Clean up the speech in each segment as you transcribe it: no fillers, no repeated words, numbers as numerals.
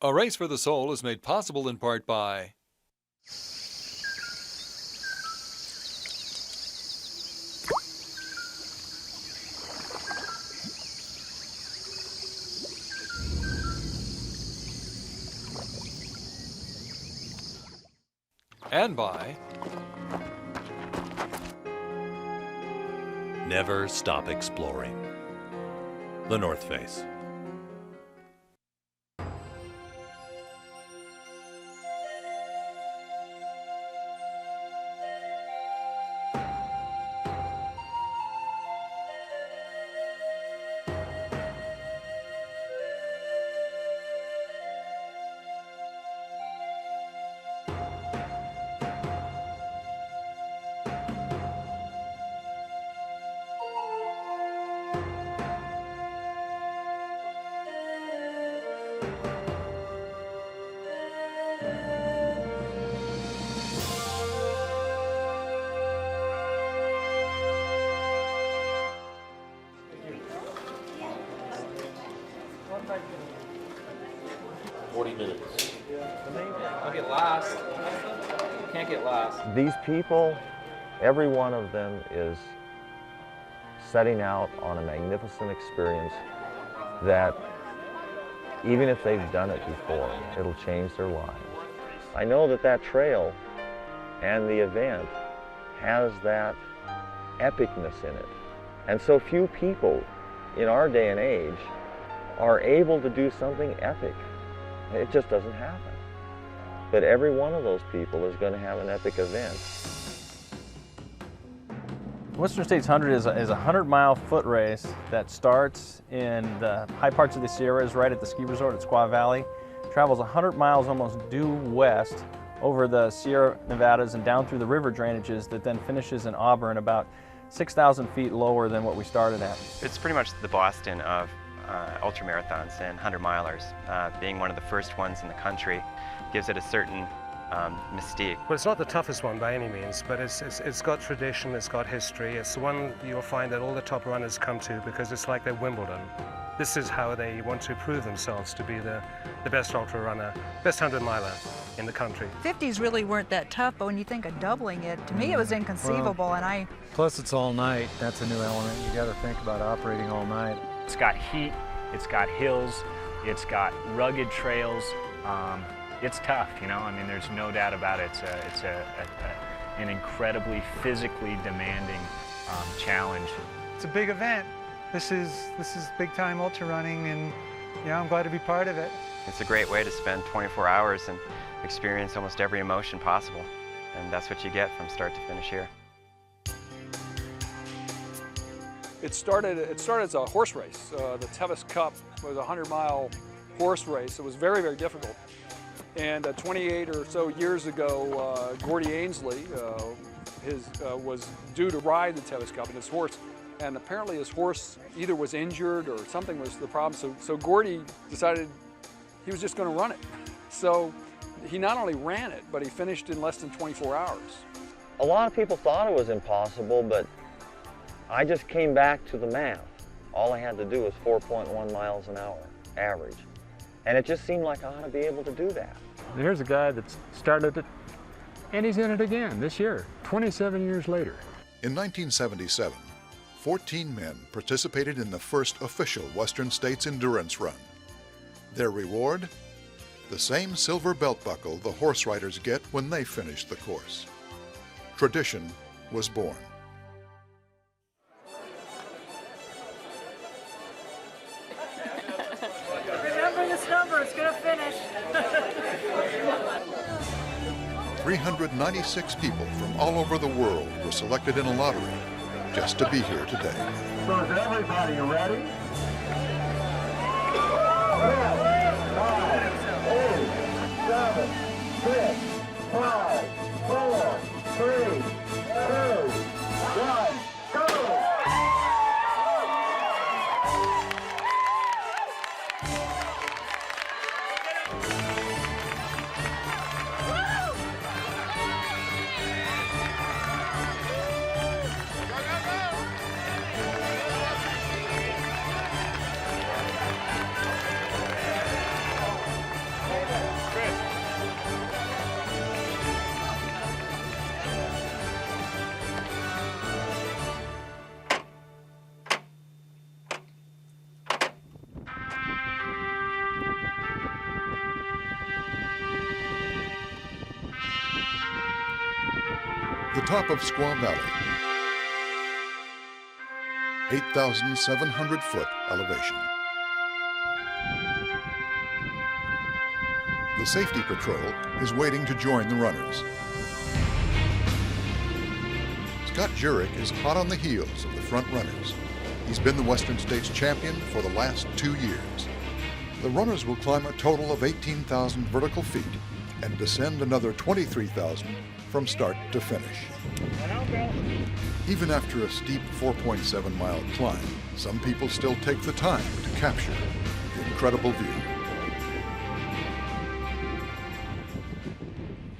A Race for the Soul is made possible in part by and by Never Stop Exploring. The North Face. Don't get lost. Can't get lost. These people, every one of them is setting out on a magnificent experience that even if they've done it before, it'll change their lives. I know that that trail and the event has that epicness in it. And so few people in our day and age are able to do something epic. It just doesn't happen. But every one of those people is going to have an epic event. Western States 100 is a 100-mile foot race that starts in the high parts of the Sierras right at the ski resort at Squaw Valley, travels 100 miles almost due west over the Sierra Nevadas and down through the river drainages that then finishes in Auburn about 6,000 feet lower than what we started at. It's pretty much the Boston of ultramarathons and 100-milers. Being one of the first ones in the country gives it a certain mystique. Well, it's not the toughest one by any means, but it's got tradition, it's got history. It's the one you'll find that all the top runners come to because it's like they're Wimbledon. This is how they want to prove themselves to be the best ultra runner, best 100-miler in the country. 50s really weren't that tough, but when you think of doubling it, to me it was inconceivable. Well, plus it's all night. That's a new element. You got to think about operating all night. It's got heat, it's got hills, it's got rugged trails. It's tough, you know. I mean, there's no doubt about it. It's an incredibly physically demanding challenge. It's a big event. This is big time ultra running, and I'm glad to be part of it. It's a great way to spend 24 hours and experience almost every emotion possible, and that's what you get from start to finish here. It started as a horse race. The Tevis Cup was a 100-mile horse race. It was very, very difficult. And 28 or so years ago, Gordy Ainsley was due to ride the Tevis Cup in his horse, and apparently his horse either was injured or something was the problem. So Gordy decided he was just going to run it. So he not only ran it, but he finished in less than 24 hours. A lot of people thought it was impossible, but I just came back to the math. All I had to do was 4.1 miles an hour average. And it just seemed like I ought to be able to do that. Here's a guy that started it, and he's in it again this year, 27 years later. In 1977, 14 men participated in the first official Western States endurance run. Their reward? The same silver belt buckle the horse riders get when they finish the course. Tradition was born. Remember this number, it's going to finish. 396 people from all over the world were selected in a lottery just to be here today. So is everybody ready? 10, 9, 8, 7, 6, 5, 4, 3, 2, 1, go! The top of Squaw Valley, 8,700-foot elevation. The safety patrol is waiting to join the runners. Scott Jurek is hot on the heels of the front runners. He's been the Western States champion for the last 2 years. The runners will climb a total of 18,000 vertical feet and descend another 23,000 from start to finish. Even after a steep 4.7-mile climb, some people still take the time to capture the incredible view.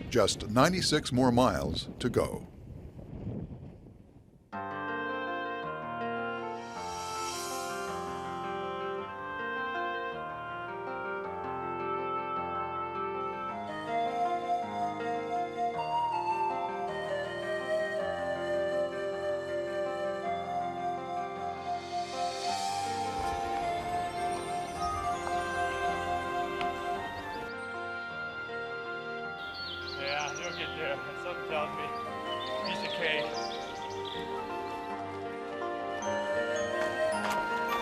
Just 96 more miles to go. Yeah, you'll get there. Something tells me. Piece of cake.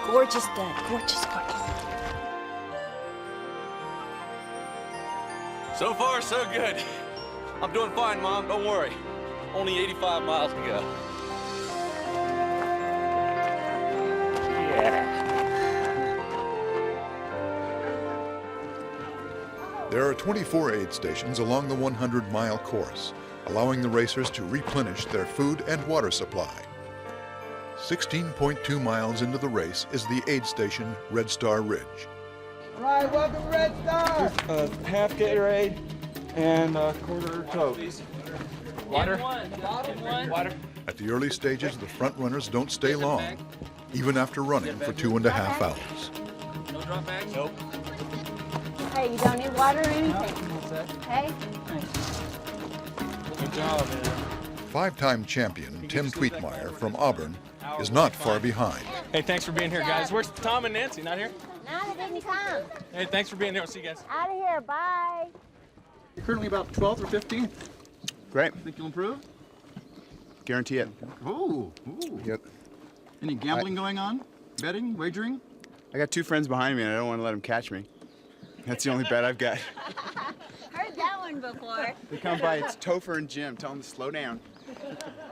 Gorgeous, Dad. Gorgeous, gorgeous. So far, so good. I'm doing fine, Mom. Don't worry. Only 85 miles to go. There are 24 aid stations along the 100-mile course, allowing the racers to replenish their food and water supply. 16.2 miles into the race is the aid station Red Star Ridge. All right, welcome Red Star. Half Gatorade and a quarter Coke. Water? Water. At the early stages, the front runners don't stay long, even after running for 2.5 hours. No drop bags? Nope. Hey, you don't need water or anything. Hey? Good job, man. Five-time champion Tim Tweetmeyer from Auburn is not far behind. Hey, thanks for being here, guys. Where's Tom and Nancy? Not here? No, they didn't come. Hey, thanks for being here. We'll see you guys. Out of here, bye. You're currently about 12th or 15th. Great. Think you'll improve? Guarantee it. Ooh. Yep. Any gambling going on? Betting? Wagering? I got 2 friends behind me and I don't want to let them catch me. That's the only bet I've got. Heard that one before. They come by, it's Topher and Jim. Tell them to slow down.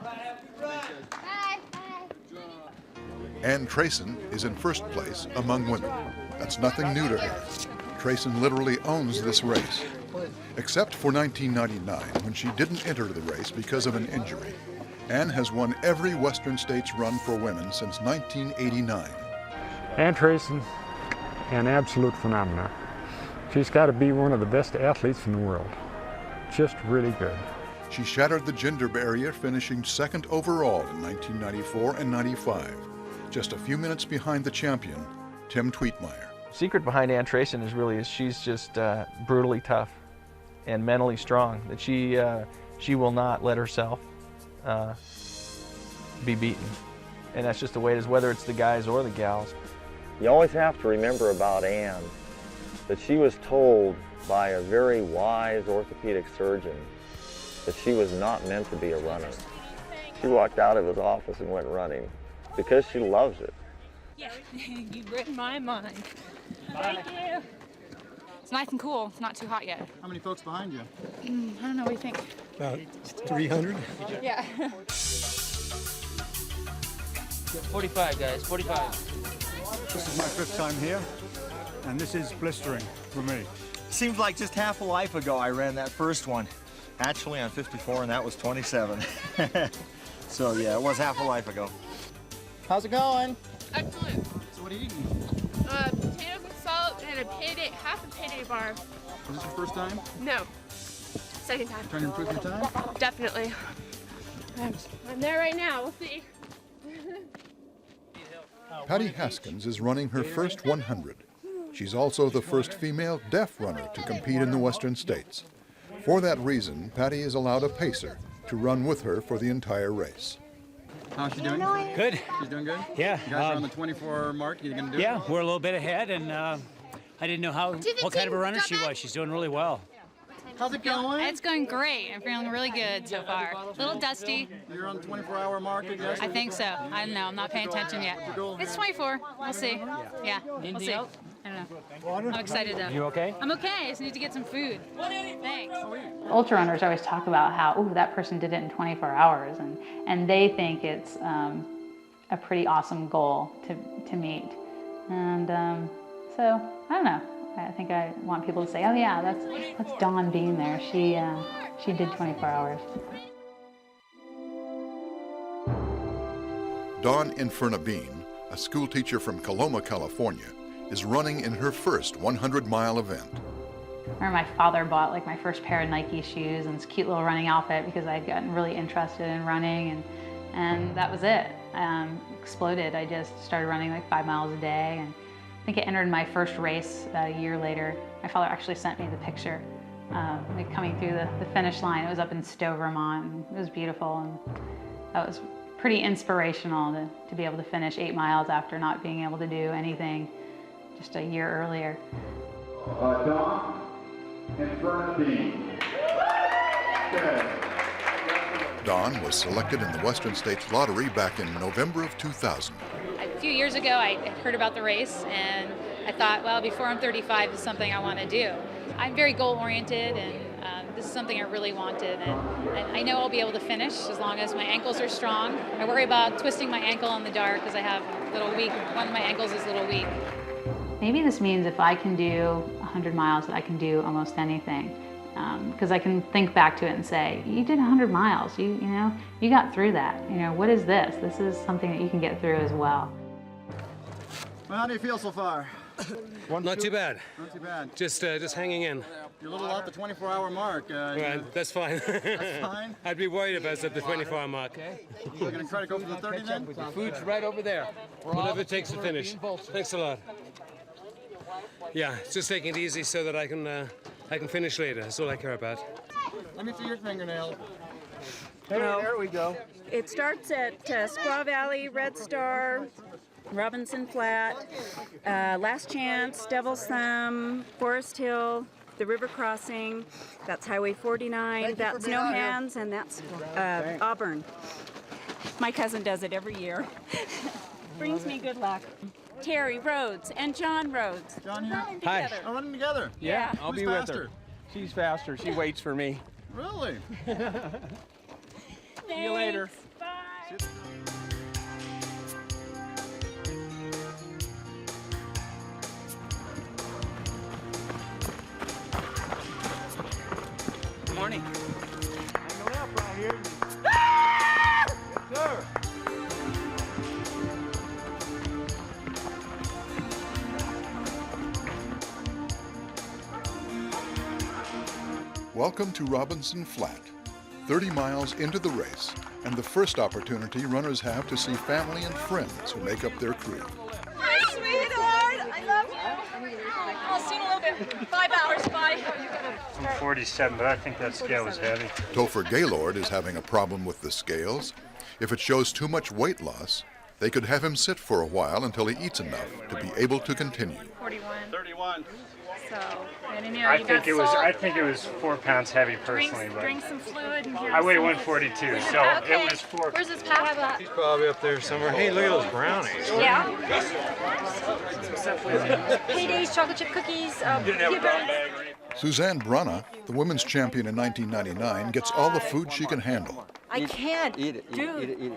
Bye. Ann Trayson is in first place among women. That's nothing new to her. Trayson literally owns this race, except for 1999 when she didn't enter the race because of an injury. Ann has won every Western States run for women since 1989. Ann Trayson, an absolute phenomenon. She's got to be one of the best athletes in the world. Just really good. She shattered the gender barrier, finishing second overall in 1994 and 95, just a few minutes behind the champion, Tim Tweetmeyer. Secret behind Ann Trayson is really she's just brutally tough and mentally strong. That she will not let herself be beaten, and that's just the way it is, whether it's the guys or the gals. You always have to remember about Ann that she was told by a very wise orthopedic surgeon that she was not meant to be a runner. She walked out of his office and went running because she loves it. Yeah, you've written my mind. Thank you. It's nice and cool. It's not too hot yet. How many folks behind you? I don't know. What do you think? About 300. Yeah. 45, guys. 45. This is my 5th time here, and this is blistering for me. Seems like just half a life ago I ran that first one. Actually, I'm 54, and that was 27. So, yeah, it was half a life ago. How's it going? Excellent. So what are you eating? Potatoes with salt and a payday, half a payday bar. Was this your first time? No. Second time. Trying to improve your time? Definitely. I'm there right now. We'll see. Patty Haskins is running her first 100. She's also the first female deaf runner to compete in the Western States. For that reason, Patty is allowed a pacer to run with her for the entire race. How's she doing? Good. She's doing good? Yeah. You guys are on the 24 mark. You gonna do it? Yeah, we're a little bit ahead, and I didn't know what kind of a runner she was. She's doing really well. How's it going? It's going great. I'm feeling really good so far. A little dusty. You're on the 24-hour mark, I guess? I think so. I don't know. I'm not paying attention yet. It's 24. We'll see. Yeah, we'll see. I don't know. I'm excited though. You okay? I'm okay. I just need to get some food. Thanks. Ultra runners always talk about how, ooh, that person did it in 24 hours, and they think it's a pretty awesome goal to meet. And so, I don't know. I think I want people to say, oh yeah, that's Dawn being there. She did 24 hours. Dawn Infernabine, a school teacher from Coloma, California, is running in her first 100-mile event. I remember my father bought like my first pair of Nike shoes and this cute little running outfit because I'd gotten really interested in running, and that was it. Exploded. I just started running like 5 miles a day, and I think I entered my first race a year later. My father actually sent me the picture, like coming through the finish line. It was up in Stowe, Vermont, and it was beautiful, and that was pretty inspirational to be able to finish 8 miles after not being able to do anything just a year earlier. Dawn Infernabine. Dawn was selected in the Western States Lottery back in November of 2000. A few years ago, I heard about the race, and I thought, well, before I'm 35, this is something I want to do. I'm very goal-oriented, and this is something I really wanted, and I know I'll be able to finish as long as my ankles are strong. I worry about twisting my ankle in the dark because I have a little weak. One of my ankles is a little weak. Maybe this means if I can do 100 miles, that I can do almost anything. Because I can think back to it and say, you did 100 miles, you know, you got through that. You know, what is this? This is something that you can get through as well. Well, how do you feel so far? Not too bad. Not too bad. Just hanging in. You're a little off the 24-hour mark. Right, that's fine. That's fine? I'd be worried about it at the 24-hour mark. You're going to try to go for the 30 then? Food's right over there. Whatever it takes to finish. Thanks a lot. Yeah, just taking it easy so that I can finish later. That's all I care about. Let me see your fingernail. There we go. It starts at Squaw Valley, Red Star, Robinson Flat, Last Chance, Devil's Thumb, Forest Hill, the river crossing. That's Highway 49. That's No Hands, and that's Auburn. My cousin does it every year. Brings me good luck. Terry Rhodes and John Rhodes. John here? Running Hi. together. Oh, running together? Yeah. I'll be with her. She's faster. She waits for me. Really? See you later. Bye. Good morning. Hang up right here. Yes, sir. Welcome to Robinson Flat, 30 miles into the race, and the first opportunity runners have to see family and friends who make up their crew. Hi, sweetheart. I love you. I'll see you in a little bit. 5 hours. Bye. I'm 47, but I think that scale is heavy. Topher Gaylord is having a problem with the scales. If it shows too much weight loss, they could have him sit for a while until he eats enough to be able to continue. 41. 31. So, and in here you got salt. I think it was 4 pounds heavy personally, Drink some fluid and here's I weigh some- 142, so Okay. it was 4. Where's this pack? He's probably up there somewhere. Hey, look at those brownies. Yeah. Paydays, chocolate chip cookies, peanut butter. Suzanne Brunna, the women's champion in 1999, gets all the food she can handle. I can't. Eat it. Dude.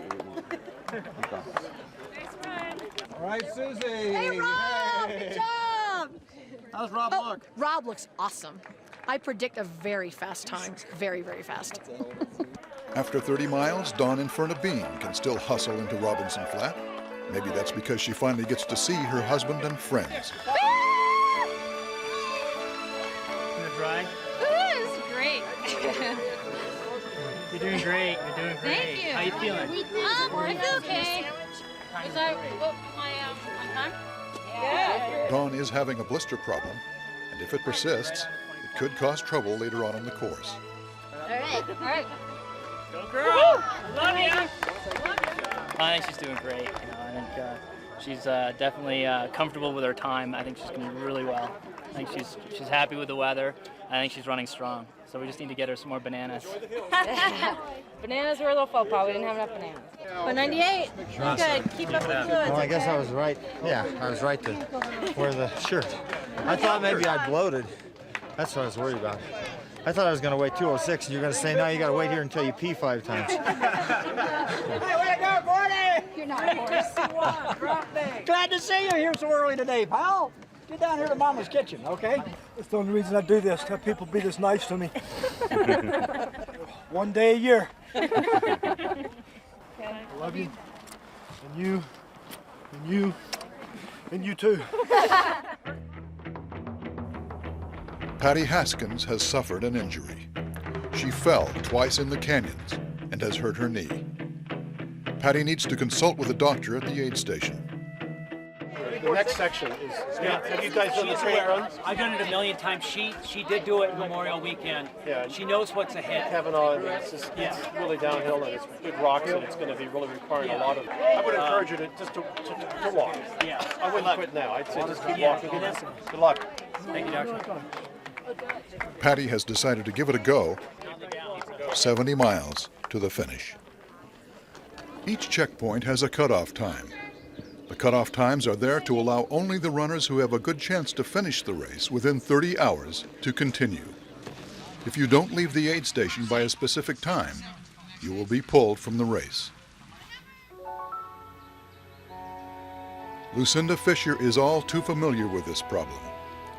All right, Susie. Hey, Rob. Good job. How's Rob look? Rob looks awesome. I predict a very fast time. Very, very fast. After 30 miles, Dawn Infernabine can still hustle into Robinson Flat. Maybe that's because she finally gets to see her husband and friends. Dry? Ooh, it's great. You're doing great. You're doing great. Thank you. How you feeling? I feel okay. Was I on time? Yeah. Dawn is having a blister problem, and if it persists, it could cause trouble later on in the course. All right. Go girl. Love you. I think she's doing great. I think she's definitely comfortable with her time. I think she's going to do really well. I think she's happy with the weather. I think she's running strong. So we just need to get her some more bananas. Bananas were a little faux pas. We didn't have enough bananas. But 98. Good. Keep up the good. Well, I guess I was right. Yeah, I was right to wear the shirt. I thought maybe I bloated. That's what I was worried about. I thought I was going to weigh 206, and you're going to say, no, you got to wait here until you pee 5 times. Hey, way to go, Gordy! You're not a horse. Glad to see you here so early today, pal. Get down here to Mama's kitchen, okay? That's the only reason I do this, to have people be this nice to me. One day a year. I love you, and you, and you, and you too. Patty Haskins has suffered an injury. She fell twice in the canyons and has hurt her knee. Patty needs to consult with a doctor at the aid station. The next section is, have you guys done the trail run? I've done it a million times. She did do it Memorial Weekend. Yeah. She knows what's ahead. Kavanaugh, it's really downhill and it's good rocks and it's going to be really requiring a lot of. I would encourage you to just to walk. Yeah. I wouldn't quit now. I'd say just keep walking. Good luck. Thank you, Doctor. Patty has decided to give it a go, 70 miles to the finish. Each checkpoint has a cutoff time. The cutoff times are there to allow only the runners who have a good chance to finish the race within 30 hours to continue. If you don't leave the aid station by a specific time, you will be pulled from the race. Lucinda Fisher is all too familiar with this problem.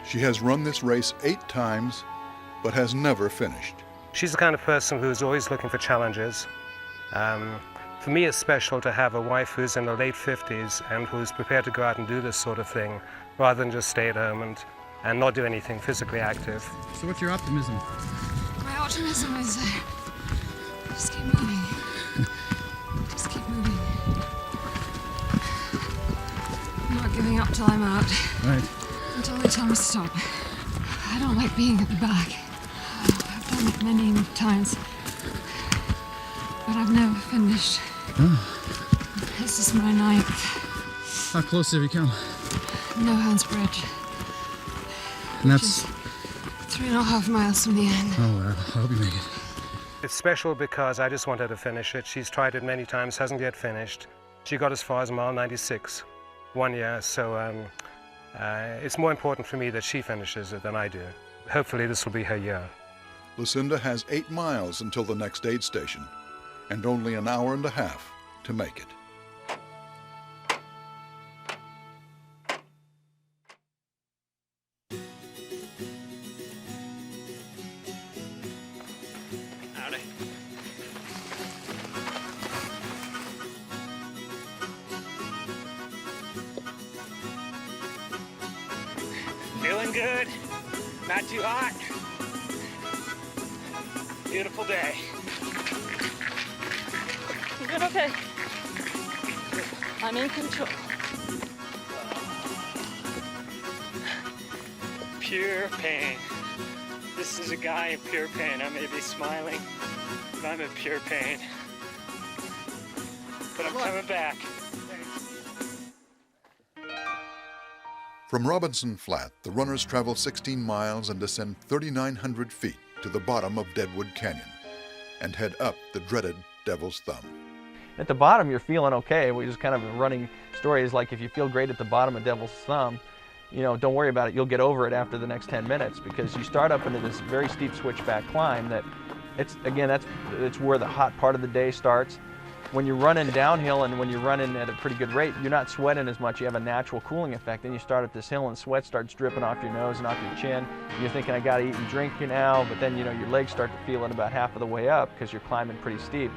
She has run this race 8 times, but has never finished. She's the kind of person who's always looking for challenges. For me, it's special to have a wife who's in her late 50s and who's prepared to go out and do this sort of thing, rather than just stay at home and not do anything physically active. So what's your optimism? My optimism is just keep moving. Just keep moving. I'm not giving up till I'm out. Right. Until they tell me to stop. I don't like being at the back. I've done it many times, but I've never finished. Oh. This is my 9th. How close have you come? No Hands Bridge. And that's 3.5 miles from the end. Oh, well, I hope you make it. It's special because I just want her to finish it. She's tried it many times, hasn't yet finished. She got as far as mile 96 one year, so it's more important for me that she finishes it than I do. Hopefully this will be her year. Lucinda has 8 miles until the next aid station, and only an hour and a half to make it. Howdy. Feeling good, not too hot. Beautiful day. Is it okay? I'm in control. Pure pain. This is a guy in pure pain. I may be smiling, but I'm in pure pain. But I'm coming back. From Robinson Flat, the runners travel 16 miles and descend 3,900 feet to the bottom of Deadwood Canyon and head up the dreaded Devil's Thumb. At the bottom, you're feeling okay. We just kind of a running story is like if you feel great at the bottom of Devil's Thumb, you know, don't worry about it. You'll get over it after the next 10 minutes because you start up into this very steep switchback climb that it's where the hot part of the day starts. When you're running downhill and when you're running at a pretty good rate, you're not sweating as much. You have a natural cooling effect. Then you start up this hill and sweat starts dripping off your nose and off your chin. You're thinking, I got to eat and drink now, but then, you know, your legs start to feel it about half of the way up because you're climbing pretty steep.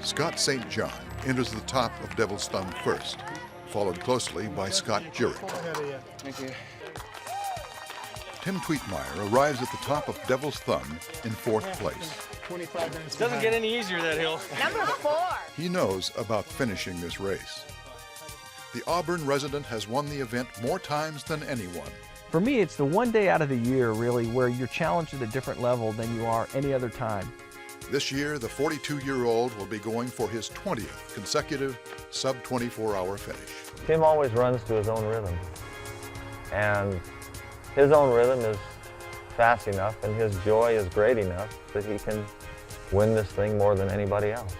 Scott St. John enters the top of Devil's Thumb first, followed closely by Scott Jurek. Thank you. Tim Tweetmeyer arrives at the top of Devil's Thumb in 4th place. Doesn't get any easier, that hill. Number 4. He knows about finishing this race. The Auburn resident has won the event more times than anyone. For me, it's the one day out of the year, really, where you're challenged at a different level than you are any other time. This year, the 42-year-old will be going for his 20th consecutive sub-24-hour finish. Tim always runs to his own rhythm. And his own rhythm is fast enough and his joy is great enough that he can win this thing more than anybody else.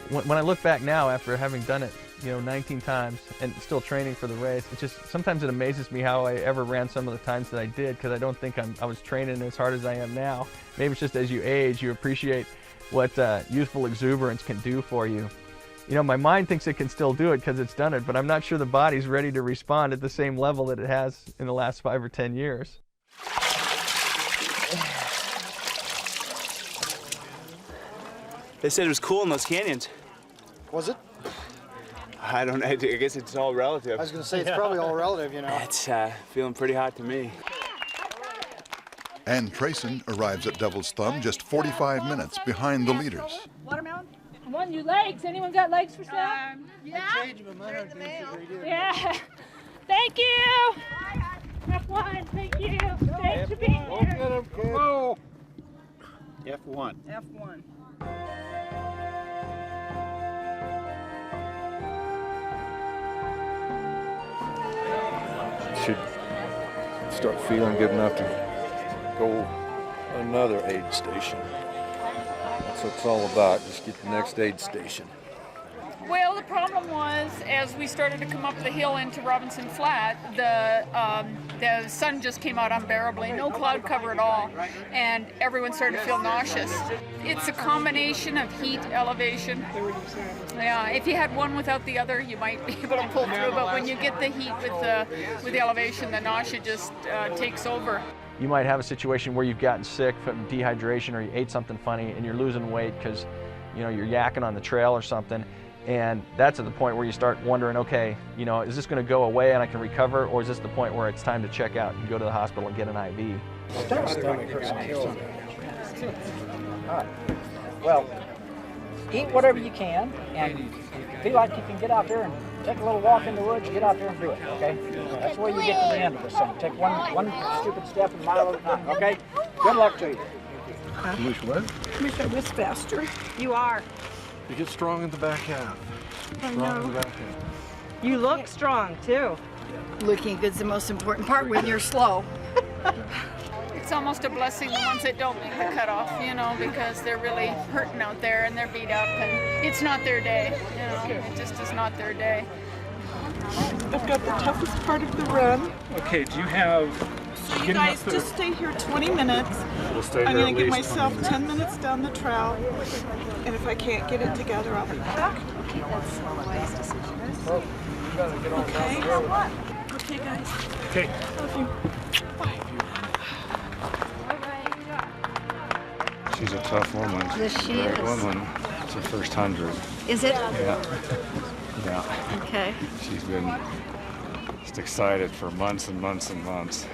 When I look back now after having done it, 19 times and still training for the race, sometimes it amazes me how I ever ran some of the times that I did, because I don't think I was training as hard as I am now. Maybe it's just as you age, you appreciate what youthful exuberance can do for you. My mind thinks it can still do it because it's done it, but I'm not sure the body's ready to respond at the same level that it has in the last 5 or 10 years. They said it was cool in those canyons. Was it? I don't know. I guess it's all relative. I was going to say, it's probably all relative, It's feeling pretty hot to me. Ann Trayson arrives at Devil's Thumb just 45 minutes behind the leaders. Watermelon? I want new legs. Anyone got legs for sale? Yeah. Yeah. Thank you. F1. Thank you. Thanks for being here. Go. F1. F1. Should start feeling good enough to go another aid station. That's what it's all about, just get the next aid station. Well, the problem was, as we started to come up the hill into Robinson Flat, the sun just came out unbearably, no cloud cover at all, and everyone started to feel nauseous. It's a combination of heat, elevation. Yeah, if you had one without the other, you might be able to pull through, but when you get the heat with the elevation, the nausea just takes over. You might have a situation where you've gotten sick from dehydration, or you ate something funny and you're losing weight because you're yakking on the trail or something. And that's at the point where you start wondering, okay, is this going to go away and I can recover, or is this the point where it's time to check out and go to the hospital and get an IV? All right. Well, eat whatever you can, and if you feel like you can get out there and take a little walk in the woods, get out there and do it, okay? That's the way you get to the end of this thing. Take one stupid step a mile at a time, okay? Good luck to you. You wish what? I wish I was faster. You are. You get strong in the back half. I Strong in know. the back half. You look strong, too. Looking good's the most important part when you're slow. It's almost a blessing, the ones that don't make the cutoff, because they're really hurting out there and they're beat up, and it's not their day, it just is not their day. I've got the toughest part of the run. Okay, do you have... So you guys just stay here 20 minutes. We'll stay I'm here going at to give least myself 20 10 minutes down the trail, and if I can't get it together, I'll be back. Okay, that's a wise decision. Okay? Okay, guys. Okay. Love you. Bye. She's a tough woman. Yes, she Great is. woman. It's her first 100. Is it? Yeah. Yeah. Okay. She's been just excited for months and months and months.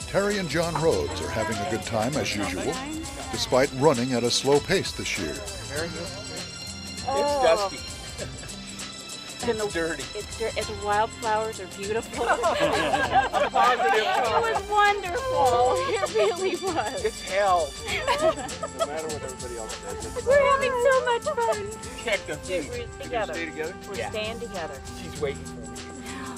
Terry and John Rhodes are having a good time as usual, despite running at a slow pace this year. It's dusty. It's dirty. It's dirty. The wildflowers are beautiful. I'm positive. It was wonderful. It really was. It's hell. No matter what everybody else does. We're having so much fun. Check them. We're together. Stay together? We're staying together. She's waiting for me.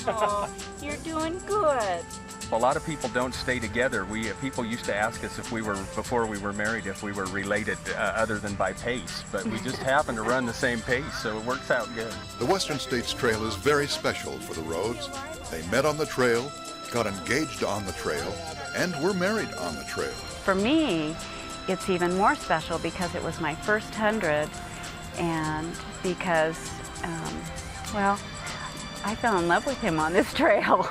Oh, you're doing good. A lot of people don't stay together. People used to ask us before we were married, if we were related other than by pace, but we just happen to run the same pace, so it works out good. The Western States Trail is very special for the Rhodes. They met on the trail, got engaged on the trail, and were married on the trail. For me, it's even more special because it was my first 100, and because, well, I fell in love with him on this trail,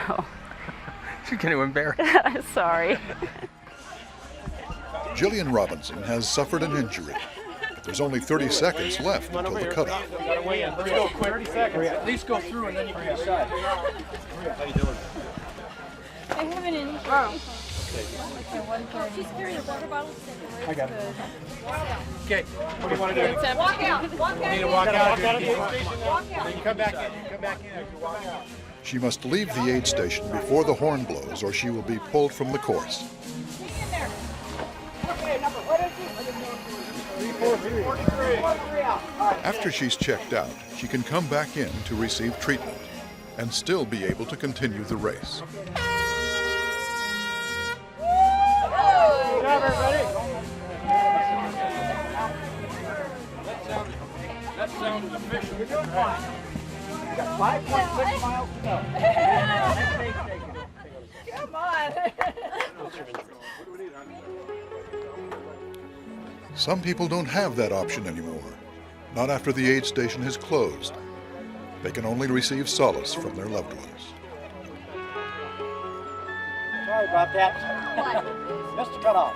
so. You're going to embarrass. Sorry. Jillian Robinson has suffered an injury, but there's only 30 seconds left until the cutoff. Let's go quick. 30 seconds. At least go through and then you can decide. How you doing? I have an injury. Oh. She's carrying a water bottle. I got it. Okay, what do you want to do? Walk out. Walk You need to walk out. Then you come back in. You come back in as you walk out. She must leave the aid station before the horn blows or she will be pulled from the course. After she's checked out, she can come back in to receive treatment and still be able to continue the race. Good job, everybody. That sounded official. You're doing fine. You got 5.6 miles to go. Come on. Some people don't have that option anymore, not after the aid station has closed. They can only receive solace from their loved ones. Sorry about that. Missed the cutoff.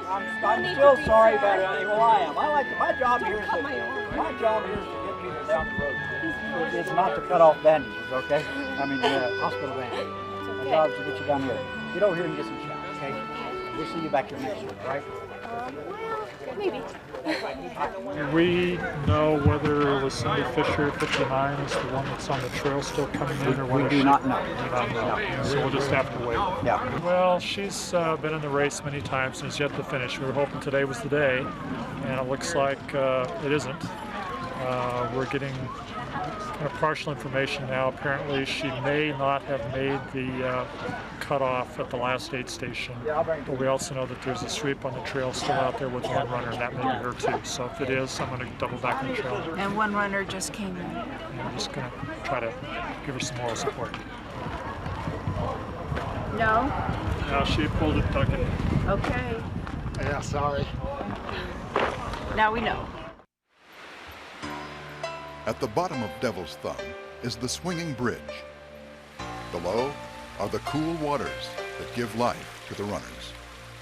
I'm still sorry about it. Well, I am. My job here is to get people down the road. It's not to cut off bandages, okay? I mean, hospital bandages. My job is to get you down here. Get over here and get some shots, okay? We'll see you back here next week, right? Maybe. Do we know whether Cindy Fisher 59 is the one that's on the trail still coming in, or whether we do not know. We do not know. So we'll just have to wait. Yeah. Well, she's been in the race many times and is yet to finish. We were hoping today was the day, and it looks like it isn't. We're getting kind of partial information now. Apparently, she may not have made the cutoff at the last aid station, but we also know that there's a sweep on the trail still out there with one runner, and that may be her too. So if it is, I'm going to double back on the trail. And one runner just came in. And I'm just going to try to give her some moral support. No? Now she pulled it, dug it. Okay. Yeah, sorry. Now we know. At the bottom of Devil's Thumb is the swinging bridge. Below are the cool waters that give life to the runners.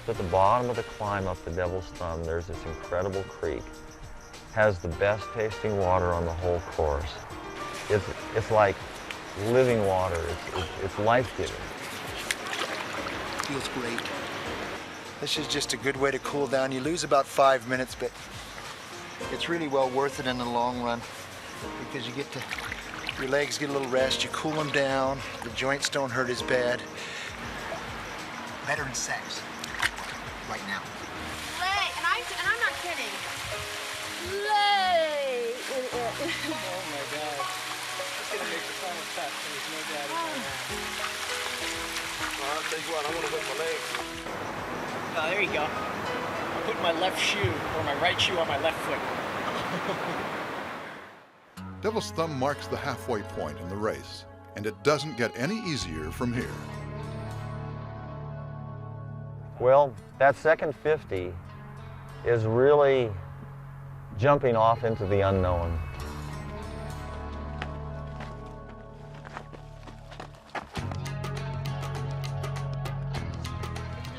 At the bottom of the climb up the Devil's Thumb, there's this incredible creek. Has the best tasting water on the whole course. It's like living water. It's life-giving. Feels great. This is just a good way to cool down. You lose about 5 minutes, but it's really well worth it in the long run because you get to, your legs get a little rest, you cool them down, the joints don't hurt as bad. Better than sex right now. Lay, and I'm not kidding. Lay. Oh my God. It's gonna make the final cut. There's no doubt about that. Well, I'll tell you what, I want to whip my legs. Oh, there you go. I'm putting my left shoe, or my right shoe on my left foot. Devil's Thumb marks the halfway point in the race, and it doesn't get any easier from here. Well, that second 50 is really jumping off into the unknown.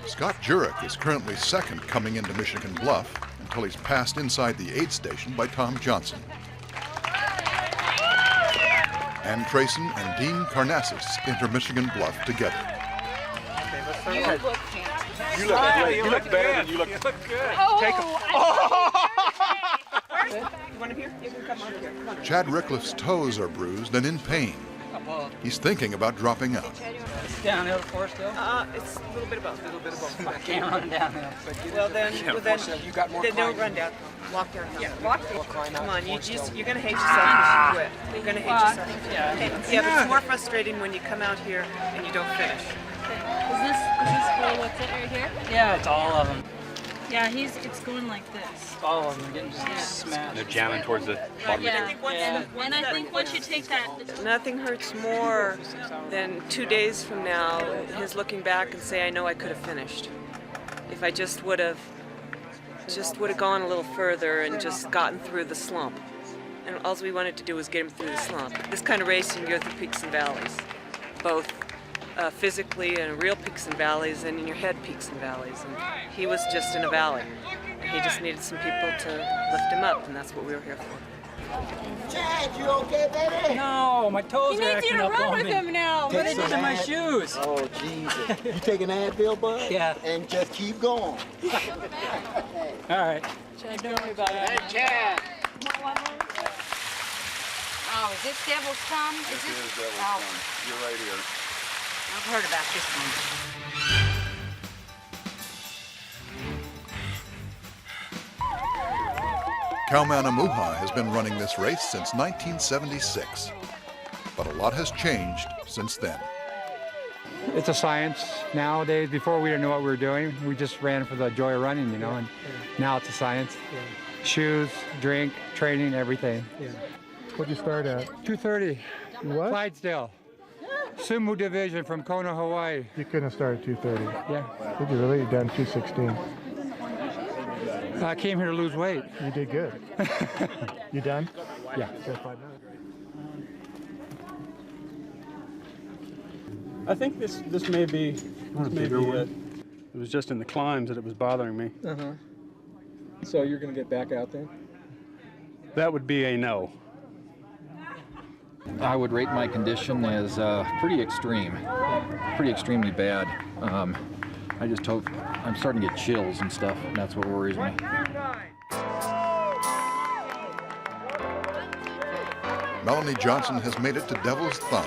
Scott Jurek is currently second coming into Michigan Bluff until he's passed inside the aid station by Tom Johnson. Ann Trayson and Dean Karnassus enter Michigan Bluff together. You look fantastic. You look great. You look better than you look. You look good. Oh, Take a... You want him here? You can come on here. Come on. Chad Rickliff's toes are bruised and in pain. He's thinking about dropping out. It's downhill to Forest Hill? It's a little bit of both. A little bit of both. I can't run downhill. Well then, you got more then don't run down. Walk down. Yeah, walk. Come on, you're gonna hate yourself if you quit. You're gonna hate yourself. Yeah, but it's more frustrating when you come out here and you don't finish. Is this for what's it right here? Yeah, it's all of them. Yeah, it's going like this. All of them are getting smashed. They're jamming towards the bottom. Yeah. And I think once you take that... Nothing hurts more than 2 days from now, his looking back and say, I know I could have finished. If I just would have gone a little further and just gotten through the slump. And all we wanted to do was get him through the slump. This kind of race, you can go through peaks and valleys, both physically and real peaks and valleys, and in your head peaks and valleys. And he was just in a valley. He just needed some people to lift him up, and that's what we were here for. Chad, you okay, baby? No, my toes are acting up on me. He needs you to run with him now. What did I do to my shoes? Oh, Jesus. You take an Advil, bud? Yeah. And just keep going. All right. Chad, don't worry about it. Hey, Chad. Oh, is this Devil's Thumb? This is Devil's Thumb. You're right here. I've heard about this one. Kaumanamuha has been running this race since 1976, but a lot has changed since then. It's a science nowadays. Before we didn't know what we were doing. We just ran for the joy of running, you know, and now it's a science. Shoes, drink, training, everything. What'd you start at? 2:30. What? Clydesdale. Sumo division from Kona, Hawaii. You couldn't have started 2:30. Yeah. Did you really? You done 2:16. I came here to lose weight. You did good. You done? Yeah. Still 5 minutes. I think this may be it. It was just in the climbs that it was bothering me. Uh-huh. So you're going to get back out there? That would be a no. I would rate my condition as pretty extremely bad. I just hope I'm starting to get chills and stuff, and that's what worries me. Melanie Johnson has made it to Devil's Thumb,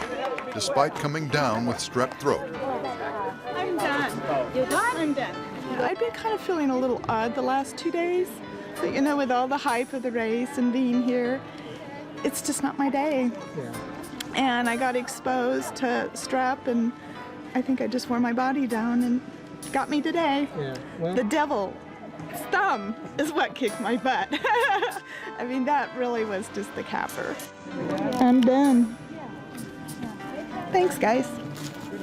despite coming down with strep throat. I'm done. You're done? I'm done. I've been kind of feeling a little odd the last 2 days. So, you know, with all the hype of the race and being here, it's just not my day. Yeah. And I got exposed to strep, and I think I just wore my body down and got me today. Yeah. Well, the devil's thumb is what kicked my butt. I mean, that really was just the capper. I'm done. Thanks, guys.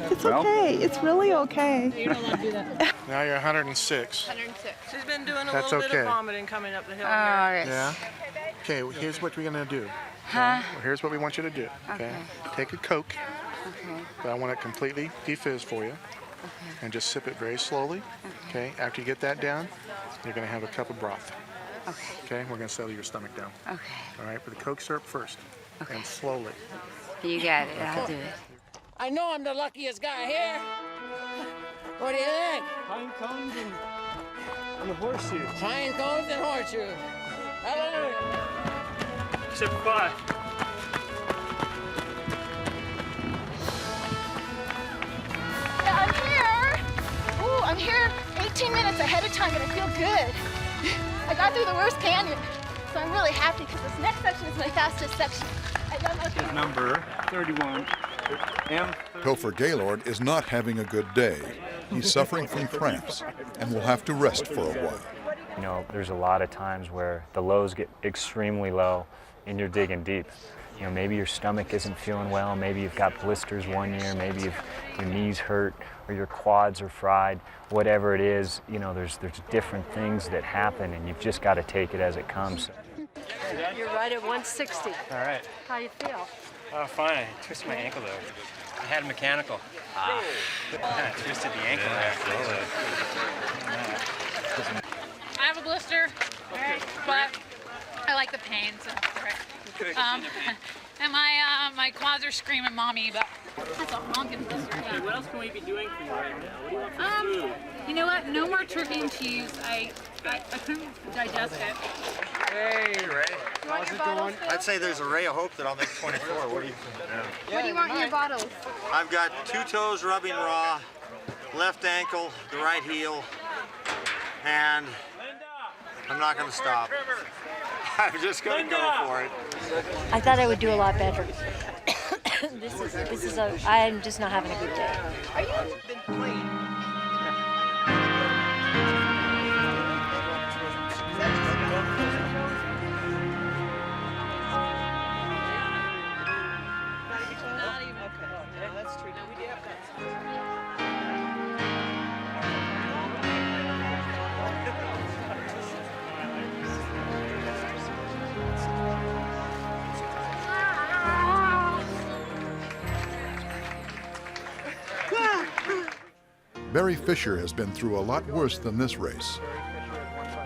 It's okay. It's really okay. You're not allowed to do that. now you're 106. 106. She's been doing a That's little bit okay. of vomiting coming up the hill. Alright. Yeah? Okay, well, here's what we're going to do. Huh? Well, here's what we want you to do. Okay? Take a Coke, Okay. but I want it completely defizz for you. And just sip it very slowly. Okay? After you get that down, you're going to have a cup of broth. Okay. Okay? We're going to settle your stomach down. Okay. All right? But the Coke syrup first. Okay. And slowly. You got it. I'll do it. I know I'm the luckiest guy here. What do you think? Pine cones and a horseshoe. Pine cones and horseshoe. Hallelujah. Except 5. Yeah, I'm here. Ooh, I'm here 18 minutes ahead of time, and I feel good. I got through the worst canyon, so I'm really happy because this next section is my fastest section. I don't know if you Number 31. Topher Gaylord is not having a good day. He's suffering from cramps and will have to rest for a while. You know, there's a lot of times where the lows get extremely low and you're digging deep. You know, maybe your stomach isn't feeling well, maybe you've got blisters one year, maybe your knees hurt or your quads are fried, whatever it is, you know, there's different things that happen and you've just got to take it as it comes. You're right at 160. All right. How you feel? Oh, fine. I twisted my ankle, though. I had a mechanical. I twisted the ankle there. I have a blister, but I like the pain, so it's all right. And my quads are screaming mommy, but that's a honking blister. Okay, what else can we be doing for you right now? What do you want for food? You know what? No more turkey and cheese. I couldn't digest it. Hey, Ray. You want your bottles, Phil? I'd say there's a ray of hope that I'll make 24. What do you? What do you want in your bottles? I've got 2 toes rubbing raw, left ankle, the right heel, and I'm not going to stop. I'm just going to go for it. I thought I would do a lot better. I'm just not having a good day. Are you been clean? Barry Fisher has been through a lot worse than this race.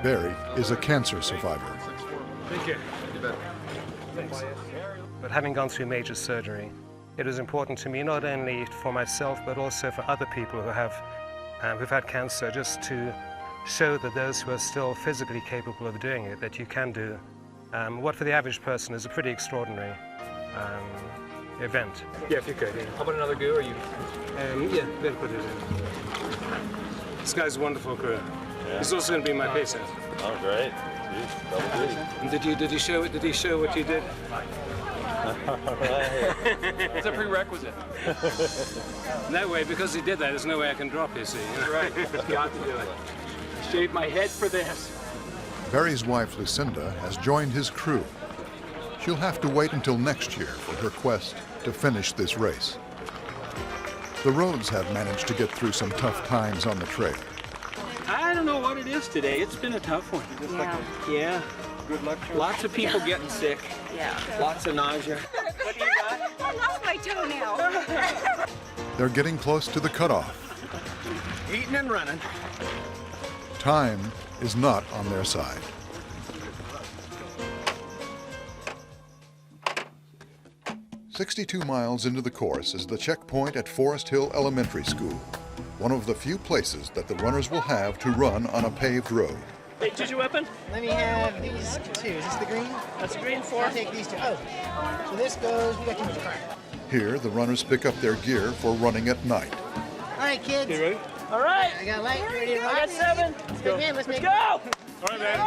Barry is a cancer survivor. Thank you. But having gone through major surgery, it is important to me not only for myself but also for other people who've had cancer, just to show that those who are still physically capable of doing it, that you can do what for the average person is a pretty extraordinary event. Yeah, if you could. Yeah. How about another goo, or you? Yeah, then put it in. This guy's a wonderful crew. Yeah. He's also going to be my patient. Oh, great. And did he show what you did? It's a prerequisite. That way, because he did that, there's no way I can drop you, see. Right. Got to do it. Shaved my head for this. Barry's wife, Lucinda, has joined his crew. She'll have to wait until next year for her quest to finish this race. The roads have managed to get through some tough times on the trail. I don't know what it is today. It's been a tough one. Yeah. Good luck. Lots of people getting sick. Yeah. Lots of nausea. What do you got? I lost my toenail. They're getting close to the cutoff. Eating and running. Time is not on their side. "62 miles into the course is the checkpoint at Forest Hill Elementary School, one of the few places that the runners will have to run on a paved road. Hey, choose your weapon. Let me have these two. Is this the green? That's the green. 4. I'll take these two. Oh, so this goes, we got too much crap. Here, the runners pick up their gear for running at night. All right, kids. You ready? All right. I got light. Ready to rock? I got 7. Let's go. Let's go. All right, man.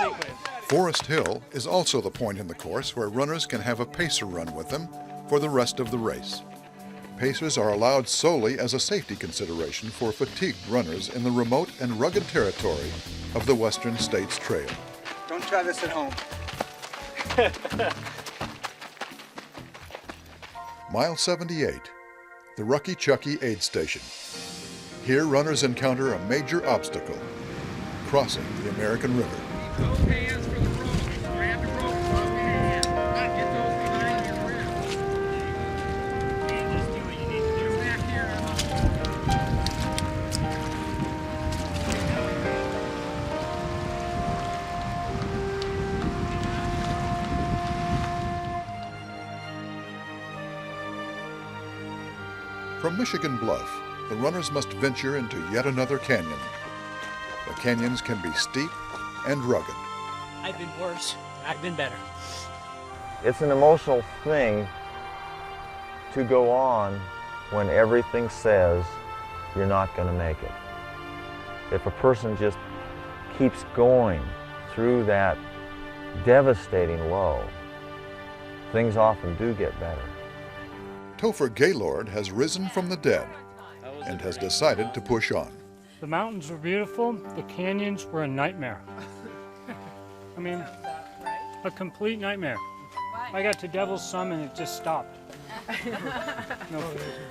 Go. Forest Hill is also the point in the course where runners can have a pacer run with them for the rest of the race. Pacers are allowed solely as a safety consideration for fatigued runners in the remote and rugged territory of the Western States Trail. Don't try this at home. Mile 78, the Rucky Chucky Aid Station. Here, runners encounter a major obstacle, crossing the American River. From Michigan Bluff, the runners must venture into yet another canyon. The canyons can be steep and rugged. I've been worse. I've been better. It's an emotional thing to go on when everything says you're not going to make it. If a person just keeps going through that devastating low, things often do get better. Topher Gaylord has risen from the dead and has decided to push on. The mountains were beautiful, the canyons were a nightmare. I mean, a complete nightmare. I got to Devil's Summit and it just stopped. No,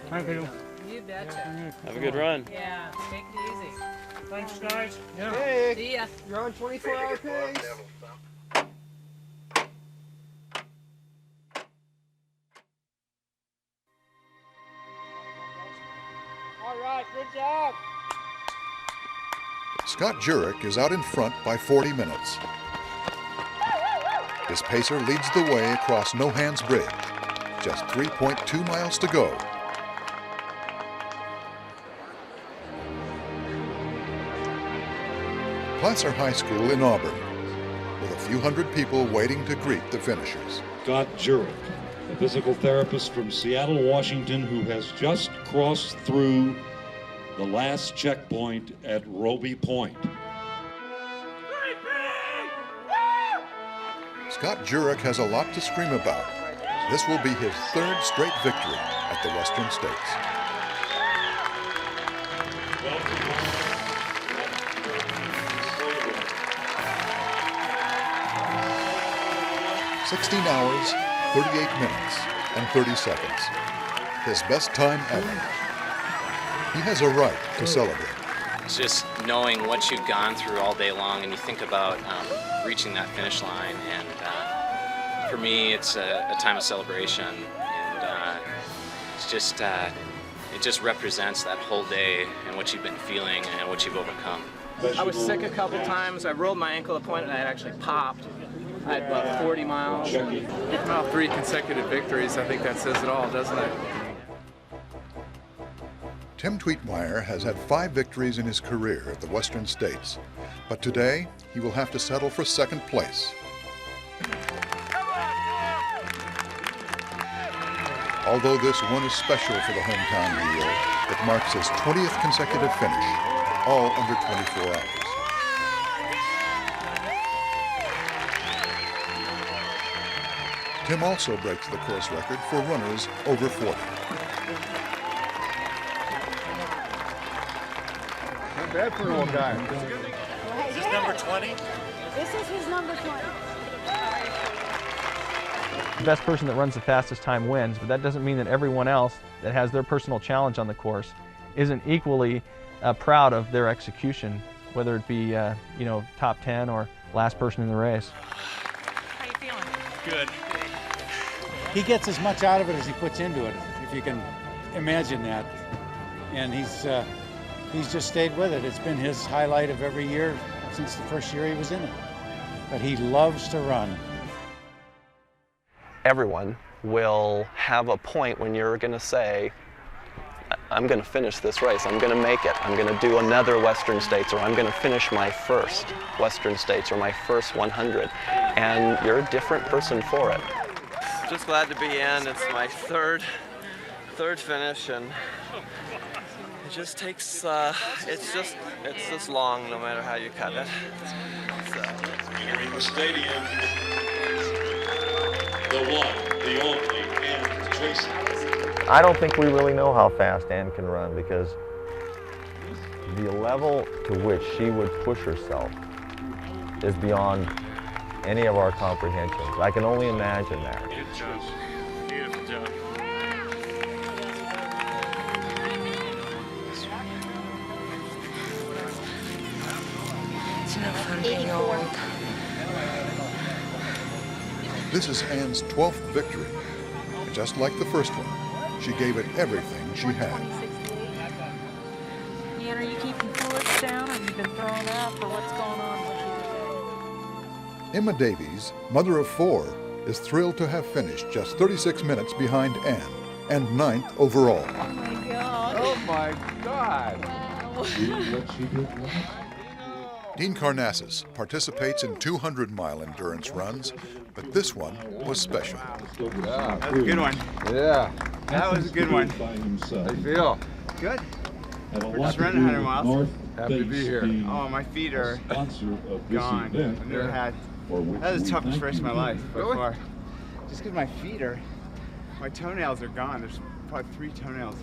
thank you. You betcha. Have a good run. Yeah, take it easy. Thanks, guys. Yeah. Hey, See ya. You're on 24-hour pace. All right, good job. Scott Jurek is out in front by 40 minutes. His pacer leads the way across No Hands Bridge. Just 3.2 miles to go. Placer High School in Auburn, with a few hundred people waiting to greet the finishers. Scott Jurek, a physical therapist from Seattle, Washington, who has just crossed through the last checkpoint at Roby Point. Scott Jurek has a lot to scream about. This will be his 3rd straight victory at the Western States. "16 hours, 38 minutes, and 30 seconds. His best time ever. He has a right to celebrate. It's just knowing what you've gone through all day long, and you think about reaching that finish line. And for me, it's a time of celebration, and it's just it just represents that whole day and what you've been feeling and what you've overcome. I was sick a couple times. I rolled my ankle to the point that I actually popped. I had about 40 miles. Well, 3 consecutive victories, I think that says it all, doesn't it? Tim Tweetmeyer has had 5 victories in his career at the Western States, but today he will have to settle for 2nd place. Although this one is special for the hometown hero, it marks his 20th consecutive finish, all under 24 hours. Tim also breaks the course record for runners over 40. Not bad for an old guy. Is this number 20? This is his number 20. The best person that runs the fastest time wins, but that doesn't mean that everyone else that has their personal challenge on the course isn't equally proud of their execution, whether it be top 10 or last person in the race. How you feeling? Good. He gets as much out of it as he puts into it, if you can imagine that. And he's just stayed with it. It's been his highlight of every year since the first year he was in it. But he loves to run. Everyone will have a point when you're going to say, I'm going to finish this race, I'm going to make it, I'm going to do another Western States, or I'm going to finish my first Western States or my first 100. And you're a different person for it. Just glad to be in. It's my third finish, and it just takes, it's just long no matter how you cut it. Entering the stadium, the one, the only, Ann Tracy. I don't think we really know how fast Ann can run, because the level to which she would push herself is beyond any of our comprehensions. I can only imagine that. Good job. Beautiful job. It's no fun being old. This is Ann's 12th victory. And just like the first one, she gave it everything she had. Ann, are you keeping fluids down, or have you been thrown up, or what's going on? Emma Davies, mother of 4, is thrilled to have finished just 36 minutes behind Ann, and 9th overall. Oh my God. Oh my God. Wow. Dean Karnassus participates in 200-mile endurance runs, but this one was special. Yeah. That was a good one. Yeah. That was a good one. How you feel? Good. We're just running 100 miles. Happy to be here. Oh, my feet are gone. I've never had. That was the toughest race of my life by far. Just because my toenails are gone. There's probably 3 toenails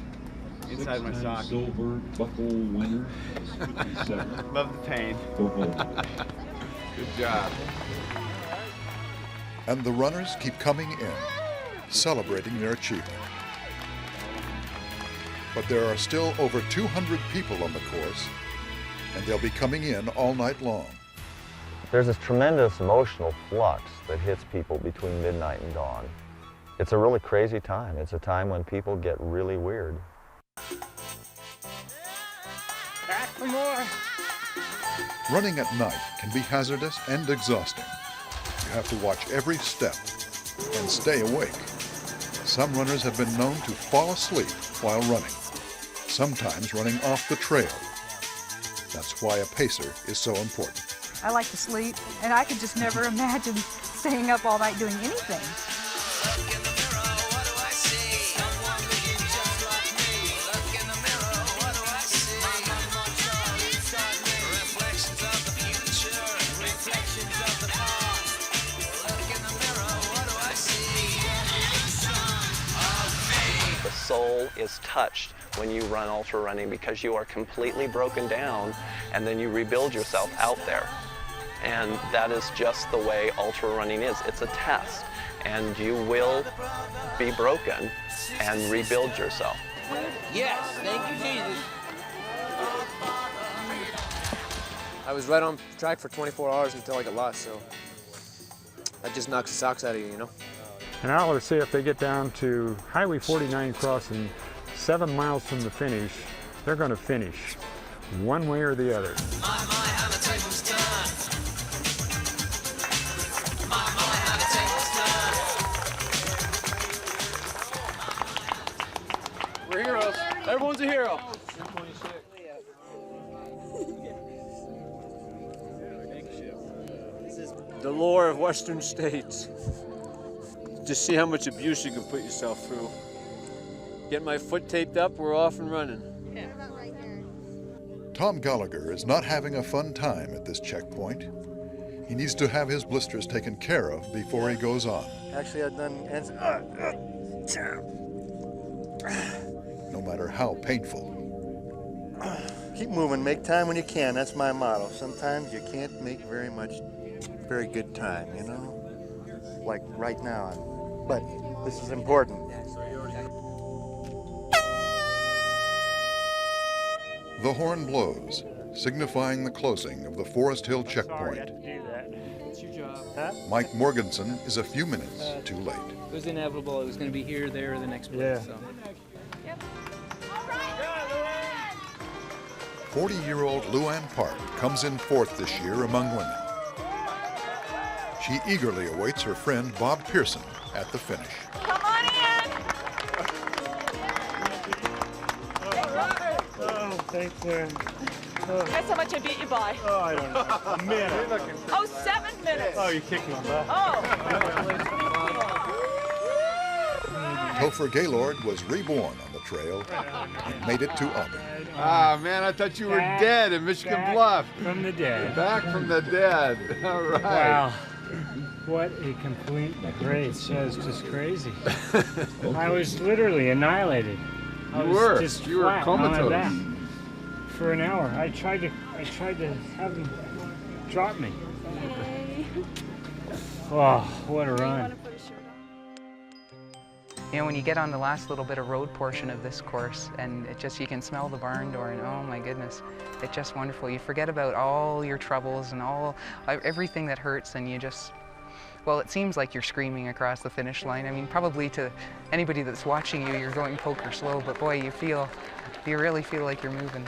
inside my sock. Silver buckle winner. Love the pain. Good job. And the runners keep coming in, celebrating their achievement. But there are still over 200 people on the course, and they'll be coming in all night long. There's this tremendous emotional flux that hits people between midnight and dawn. It's a really crazy time. It's a time when people get really weird. Back for more. Running at night can be hazardous and exhausting. You have to watch every step and stay awake. Some runners have been known to fall asleep while running, sometimes running off the trail. That's why a pacer is so important. I like to sleep, and I could just never imagine staying up all night doing anything. The soul is touched when you run ultra running, because you are completely broken down and then you rebuild yourself out there. And that is just the way ultra running is. It's a test, and you will be broken and rebuild yourself. Yes, thank you, Jesus. I was right on track for 24 hours until I got lost, so that just knocks the socks out of you, you know? And I ought to say, if they get down to Highway 49 crossing 7 miles from the finish, they're going to finish one way or the other. We're heroes. Everyone's a hero. The lore of Western States. Just see how much abuse you can put yourself through. Get my foot taped up, we're off and running. Tom Gallagher is not having a fun time at this checkpoint. He needs to have his blisters taken care of before he goes on. Actually, I've done ends. No matter how painful. Keep moving, make time when you can. That's my motto. Sometimes you can't make very good time, you know? Like right now. But this is important. The horn blows, signifying the closing of the Forest Hill checkpoint. It's your job. Mike Morganson is a few minutes too late. It was inevitable. It was going to be here, there, or the next place. So. 40-year-old Luann Park comes in fourth this year among women. She eagerly awaits her friend Bob Pearson at the finish. Come on in. Oh, thanks, Aaron. Guess how much I beat you by? Oh, I don't know. A minute. Oh, 7 minutes. Oh, you kicked me back. Oh. Topher Gaylord was reborn on the trail and made it to Auburn. Ah, man, I thought you were dead in Michigan Bluff. From the dead. Back from the dead. All right. Wow. What a complete race. That was just crazy. I was literally annihilated. I was just you were flat on my comatose. back for an hour. I tried to have him drop me. Oh, what a run. You know, when you get on the last little bit of road portion of this course and you can smell the barn door and oh my goodness, it's just wonderful. You forget about all your troubles and everything that hurts and you just, well, it seems like you're screaming across the finish line. I mean, probably to anybody that's watching you, you're going poker slow, but boy, you really feel like you're moving.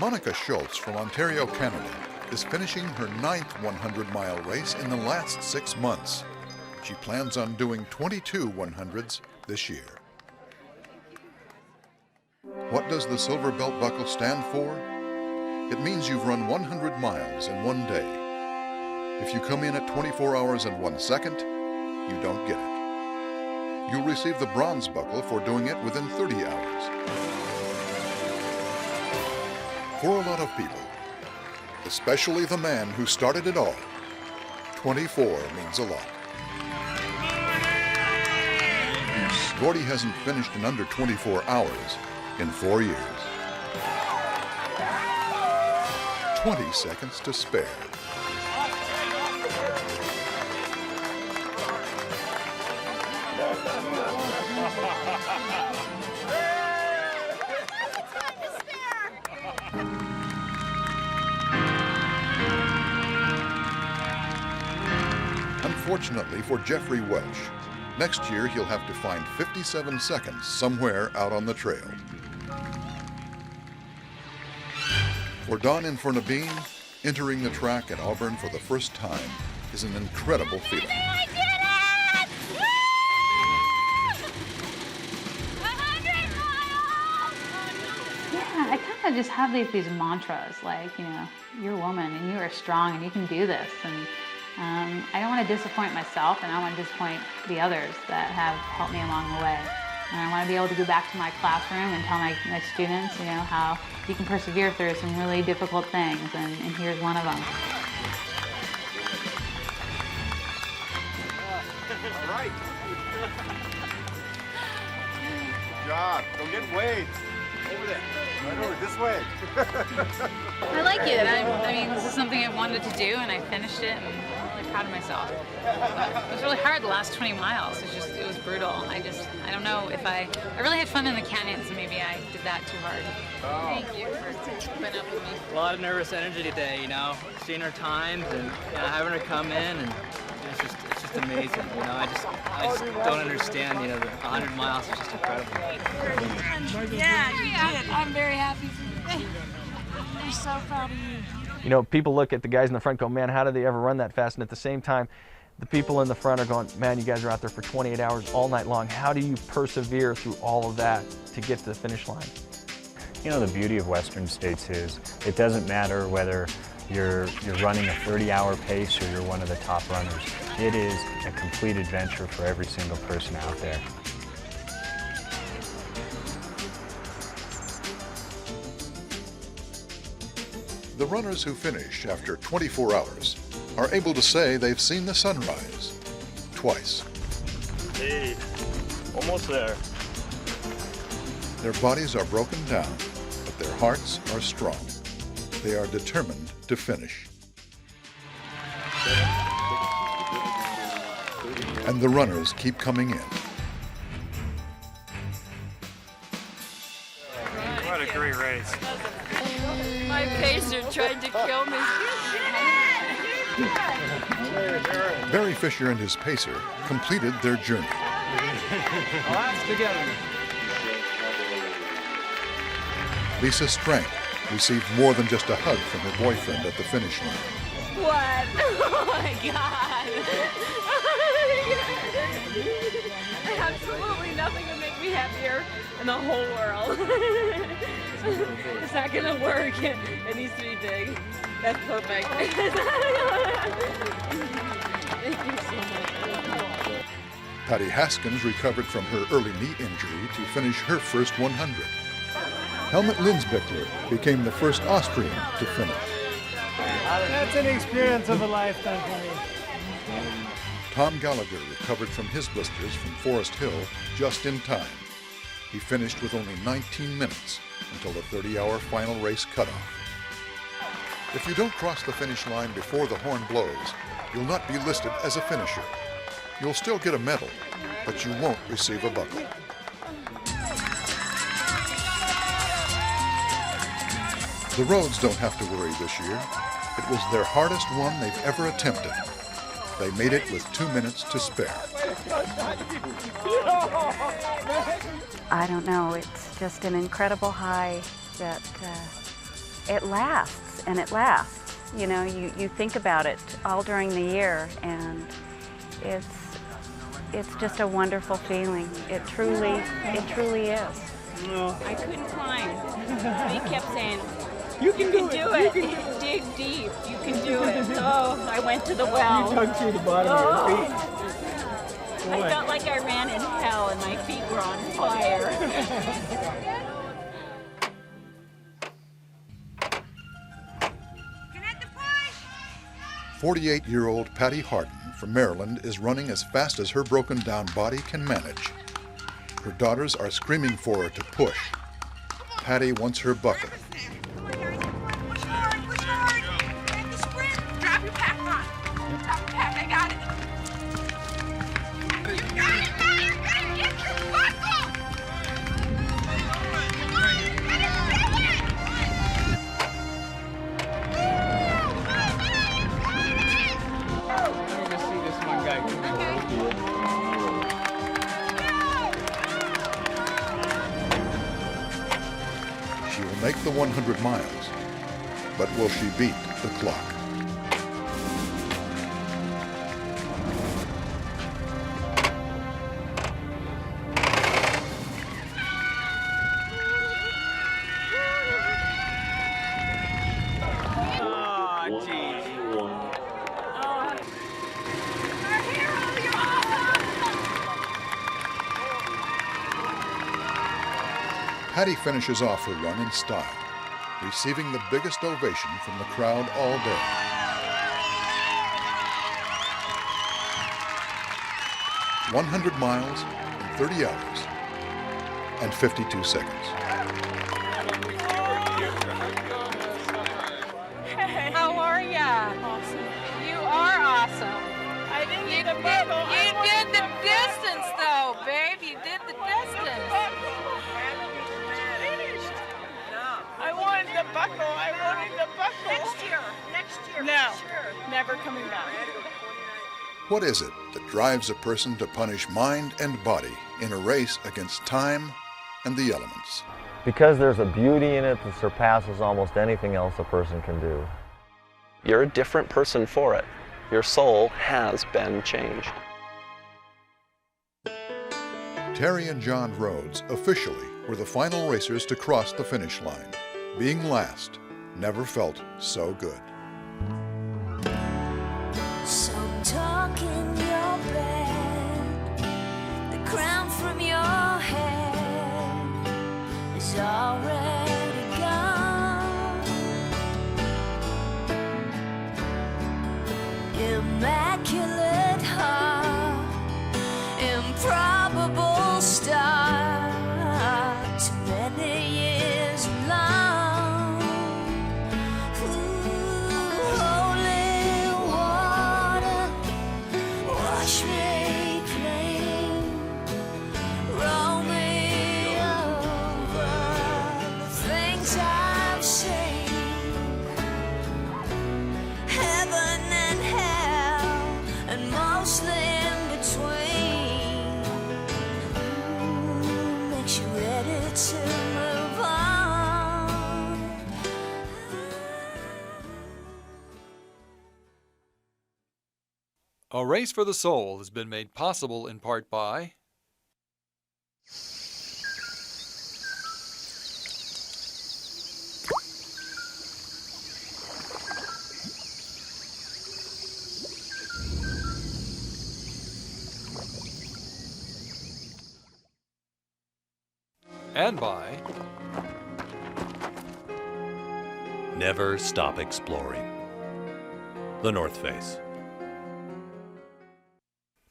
Monica Schultz from Ontario, Canada is finishing her 9th 100-mile race in the last 6 months. She plans on doing 22 100s this year. What does the silver belt buckle stand for? It means you've run 100 miles in one day. If you come in at 24 hours and 1 second, you don't get it. You'll receive the bronze buckle for doing it within 30 hours. For a lot of people, especially the man who started it all, 24 means a lot. Gordy hasn't finished in under 24 hours in 4 years. 20 seconds to spare. Unfortunately for Jeffrey Welsh, next year he'll have to find 57 seconds somewhere out on the trail. For Don Infernabine, entering the track at Auburn for the first time is an incredible feeling. I did it! Woo! 100 miles! Yeah, I kind of just have these mantras like, you know, you're a woman and you are strong and you can do this. And I don't want to disappoint myself and I don't want to disappoint the others that have helped me along the way. And I want to be able to go back to my classroom and tell my students, you know, how you can persevere through some really difficult things, and here's one of them. All right. Good job. Go get Wade. Over there. Right over this way. I like it. I mean, this is something I wanted to do, and I finished it, and I'm really proud of myself. It was really hard the last 20 miles. It was brutal. I don't know if I really had fun in the canyons, and maybe I did that too hard. Oh. Thank you for putting up with me. A lot of nervous energy today, you know, seeing her times and having her come in, and it's just amazing, you know. I just don't understand, you know, the 100 miles is just incredible. Yeah, you did. I'm very happy for you. I'm so proud of you. You know, people look at the guys in the front and go, man, how did they ever run that fast? And at the same time, the people in the front are going, man, you guys are out there for 28 hours all night long. How do you persevere through all of that to get to the finish line? You know, the beauty of Western States is it doesn't matter whether you're running a 30-hour pace or you're one of the top runners. It is a complete adventure for every single person out there. The runners who finish after 24 hours are able to say they've seen the sunrise twice. Hey, almost there. Their bodies are broken down, but their hearts are strong. They are determined to finish. And the runners keep coming in. What a great race. My pacer tried to kill me. Barry Fisher and his pacer completed their journey. Last together. Lisa Strank received more than just a hug from her boyfriend at the finish line. What? Oh my God. Absolutely nothing would make me happier in the whole world. It's not gonna work. It needs to be big. That's perfect. Thank you so much. Patty Haskins recovered from her early knee injury to finish her first 100. Helmut Lindsbichler became the first Austrian to finish. That's an experience of a lifetime for me. Tom Gallagher recovered from his blisters from Forest Hill just in time. He finished with only 19 minutes until the 30-hour final race cutoff. If you don't cross the finish line before the horn blows, you'll not be listed as a finisher. You'll still get a medal, but you won't receive a buckle. The Rhodes don't have to worry this year. It was their hardest one they've ever attempted. They made it with 2 minutes to spare. I don't know, it's just an incredible high that it lasts, and it lasts. You know, you think about it all during the year, and it's just a wonderful feeling. It truly is. I couldn't climb. He kept saying, you can do it. Dig deep. You can do it. Oh, I went to the well. You dug through the bottom of your feet. I felt like I ran in hell and my feet were on fire. 48-year-old Patty Harden from Maryland is running as fast as her broken-down body can manage. Her daughters are screaming for her to push. Patty wants her buckle. Drop your pack on. Drop your pack, I got it. You got it, man. You're gonna get your buckle. Never see this one guy come She will make the 100 miles, but will she beat the clock? Patty finishes off her run in style, receiving the biggest ovation from the crowd all day. "100 miles in 30 hours and 52 seconds. How are ya? Awesome. You are awesome. I didn't need a buckle. You did the distance, though, babe. You did the distance. I wanted the buckle. I wanted the buckle. Next year. No. Sure. Never coming back. What is it that drives a person to punish mind and body in a race against time and the elements? Because there's a beauty in it that surpasses almost anything else a person can do. You're a different person for it. Your soul has been changed. Terry and John Rhodes officially were the final racers to cross the finish line. Being last never felt so good. Some talk in your bed, the crown from your head is already gone. Immaculate heart, A Race for the Soul has been made possible in part by and by Never stop exploring. The North Face.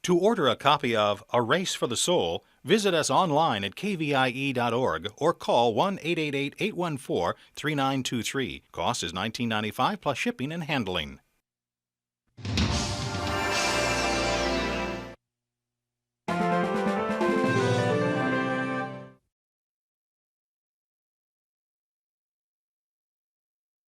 To order a copy of A Race for the Soul, visit us online at kvie.org or call 1-888-814-3923. Cost is $19.95 plus shipping and handling.